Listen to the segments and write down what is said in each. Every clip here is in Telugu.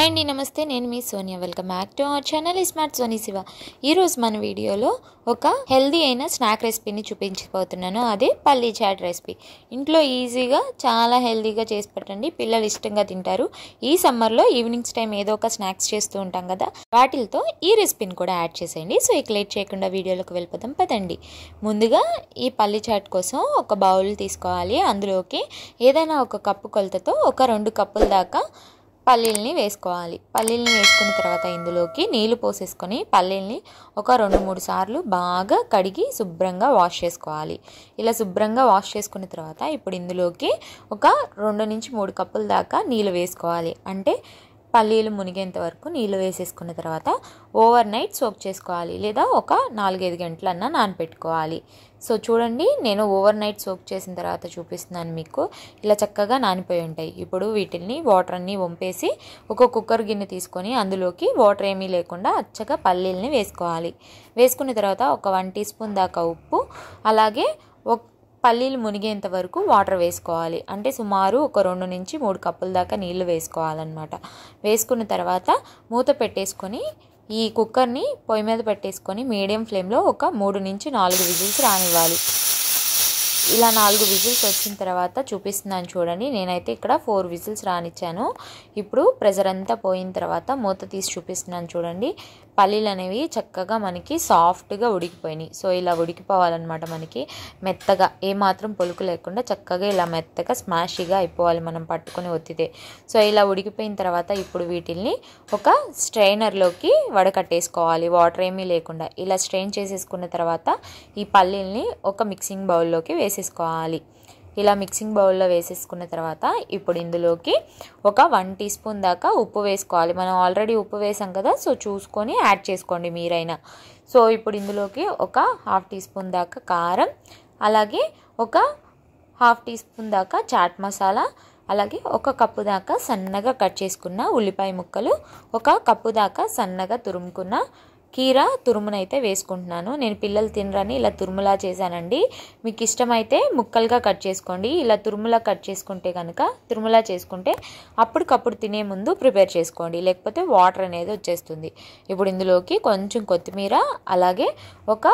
హాయ్ అండి, నమస్తే. నేను మీ Sonia. Welcome back to our channel smart Soni Siva. ఈరోజు మన వీడియోలో ఒక హెల్దీ అయిన స్నాక్ రెసిపీని చూపించబోతున్నాను. అదే పల్లీ చాట్ రెసిపీ. ఇంట్లో ఈజీగా చాలా హెల్దీగా చేసి పెట్టండి, పిల్లలు ఇష్టంగా తింటారు. ఈ సమ్మర్లో ఈవినింగ్స్ టైం ఏదో ఒక స్నాక్స్ చేస్తూ ఉంటాం కదా, వాటితో ఈ రెసిపీని కూడా యాడ్ చేసేయండి. సో ఇక లేట్ చేయకుండా వీడియోలోకి వెళ్ళిపోదాం పదండి. ముందుగా ఈ పల్లీ చాట్ కోసం ఒక బౌల్ తీసుకోవాలి. అందులోకి ఏదైనా ఒక కప్పు కొలతతో ఒక 2 కప్పుల దాకా పల్లీల్ని వేసుకోవాలి. పల్లీల్ని వేసుకున్న తర్వాత ఇందులోకి నీళ్లు పోసేసుకొని పల్లీల్ని ఒక 2-3 సార్లు బాగా కడిగి శుభ్రంగా వాష్ చేసుకోవాలి. ఇలా శుభ్రంగా వాష్ చేసుకున్న తర్వాత ఇప్పుడు ఇందులోకి ఒక 2-3 కప్పుల దాకా నీళ్ళు వేసుకోవాలి. అంటే పల్లీలు మునిగేంత వరకు నీళ్ళు వేసేసుకున్న తర్వాత ఓవర్ నైట్ సోక్ చేసుకోవాలి, లేదా ఒక 4-5 గంటలన్నా నానపెట్టుకోవాలి. సో చూడండి, నేను ఓవర్ నైట్ సోక్ చేసిన తర్వాత చూపిస్తున్నాను మీకు. ఇలా చక్కగా నానిపోయి ఉంటాయి. ఇప్పుడు వీటిని వాటర్ అన్నీ వంపేసి ఒక కుక్కర్ గిన్నె తీసుకొని అందులోకి వాటర్ ఏమీ లేకుండా అచ్చగా పల్లీలని వేసుకోవాలి. వేసుకున్న తర్వాత ఒక 1 టీ స్పూన్ దాకా ఉప్పు, అలాగే పల్లీలు మునిగేంత వరకు వాటర్ వేసుకోవాలి. అంటే సుమారు ఒక 2-3 కప్పుల దాకా నీళ్లు వేసుకోవాలన్నమాట. వేసుకున్న తర్వాత మూత పెట్టేసుకొని ఈ కుక్కర్ని పొయ్యి మీద పెట్టేసుకొని మీడియం ఫ్లేమ్లో ఒక 3-4 విజిల్స్ రానివ్వాలి. ఇలా 4 విజిల్స్ వచ్చిన తర్వాత చూపిస్తున్నాను చూడండి. నేనైతే ఇక్కడ 4 విజిల్స్ రానిచ్చాను. ఇప్పుడు ప్రెజర్ అంతా పోయిన తర్వాత మూత తీసి చూపిస్తున్నాను చూడండి. పల్లీలు అనేవి చక్కగా మనకి సాఫ్ట్గా ఉడికిపోయినాయి. సో ఇలా ఉడికిపోవాలన్నమాట. మనకి మెత్తగా ఏమాత్రం పొలుకు లేకుండా చక్కగా ఇలా మెత్తగా స్మాషీగా అయిపోవాలి మనం పట్టుకొని ఒత్తితే. సో ఇలా ఉడికిపోయిన తర్వాత ఇప్పుడు వీటిల్ని ఒక స్ట్రైనర్లోకి వడకట్టేసుకోవాలి, వాటర్ ఏమీ లేకుండా. ఇలా స్ట్రెయిన్ చేసేసుకున్న తర్వాత ఈ పల్లీల్ని ఒక మిక్సింగ్ బౌల్లోకి వేసేసుకోవాలి. ఇలా మిక్సింగ్ బౌల్లో వేసేసుకున్న తర్వాత ఇప్పుడు ఇందులోకి ఒక 1 టీ స్పూన్ దాకా ఉప్పు వేసుకోవాలి. మనం ఆల్రెడీ ఉప్పు వేసాం కదా, సో చూసుకొని యాడ్ చేసుకోండి మీరైనా. సో ఇప్పుడు ఇందులోకి ఒక 1/2 టీ స్పూన్ దాకా కారం, అలాగే ఒక 1/2 టీ స్పూన్ దాకా చాట్ మసాలా, అలాగే ఒక కప్పు దాకా సన్నగా కట్ చేసుకున్న ఉల్లిపాయ ముక్కలు, ఒక కప్పు దాకా సన్నగా తురుముకున్న కీరా తురుమునైతే వేసుకుంటున్నాను. నేను పిల్లలు తినరని ఇలా తురుములా చేశానండి. మీకు ఇష్టమైతే ముక్కలుగా కట్ చేసుకోండి. ఇలా తురుములా కట్ చేసుకుంటే కనుక, తురుములా చేసుకుంటే అప్పటికప్పుడు తినే ముందు ప్రిపేర్ చేసుకోండి, లేకపోతే వాటర్ అనేది వచ్చేస్తుంది. ఇప్పుడు ఇందులోకి కొంచెం కొత్తిమీర, అలాగే ఒక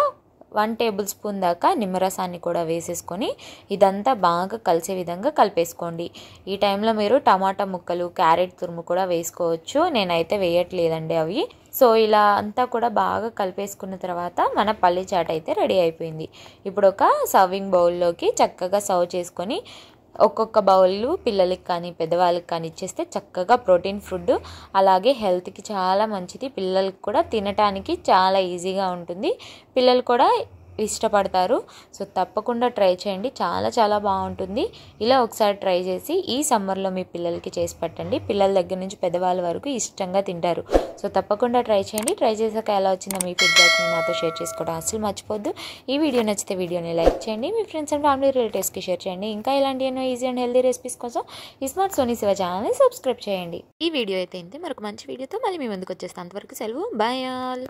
1 టేబుల్ స్పూన్ దాకా నిమ్మరసాన్ని కూడా వేసేసుకొని ఇదంతా బాగా కలిసే విధంగా కలిపేసుకోండి. ఈ టైంలో మీరు టమాటా ముక్కలు, క్యారెట్ తురుము కూడా వేసుకోవచ్చు. నేనైతే వేయట్లేదండి అవి. సో ఇలా అంతా కూడా బాగా కలిపేసుకున్న తర్వాత మన పల్లీ చాట్ అయితే రెడీ అయిపోయింది. ఇప్పుడు ఒక సర్వింగ్ బౌల్లోకి చక్కగా సర్వ్ చేసుకొని ఒక్కొక్క బౌల్ పిల్లలకి కానీ పెద్దవాళ్ళకి కానీ ఇచ్చేస్తే చక్కగా ప్రోటీన్ ఫుడ్, అలాగే హెల్త్కి చాలా మంచిది. పిల్లలకి కూడా తినటానికి చాలా ఈజీగా ఉంటుంది, పిల్లలు కూడా ఇష్టపడతారు. సో తప్పకుండా ట్రై చేయండి, చాలా చాలా బాగుంటుంది. ఇలా ఒకసారి ట్రై చేసి ఈ సమ్మర్లో మీ పిల్లలకి చేసి పెట్టండి. పిల్లల దగ్గర నుంచి పెద్దవాళ్ళ వరకు ఇష్టంగా తింటారు. సో తప్పకుండా ట్రై చేయండి. ట్రై చేసాక ఎలా వచ్చిందో మీ ఫీడ్బ్యాక్ని నాతో షేర్ చేసుకోవడం అసలు మర్చిపోద్దు. ఈ వీడియో నచ్చితే వీడియోని లైక్ చేయండి, మీ ఫ్రెండ్స్ అండ్ ఫ్యామిలీ రిలేటివ్స్కి షేర్ చేయండి. ఇంకా ఇలాంటి ఎన్నో ఈజీ అండ్ హెల్దీ రెసిపీస్ కోసం స్మార్ట్ సోనీ శివ ఛానల్ని సబ్స్క్రైబ్ చేయండి. ఈ వీడియో అయితే ఇంతే. మరొక మంచి వీడియోతో మళ్ళీ మీ ముందుకు వచ్చేస్తాను. అంతవరకు సెలవు, బాయ్ ఆల్.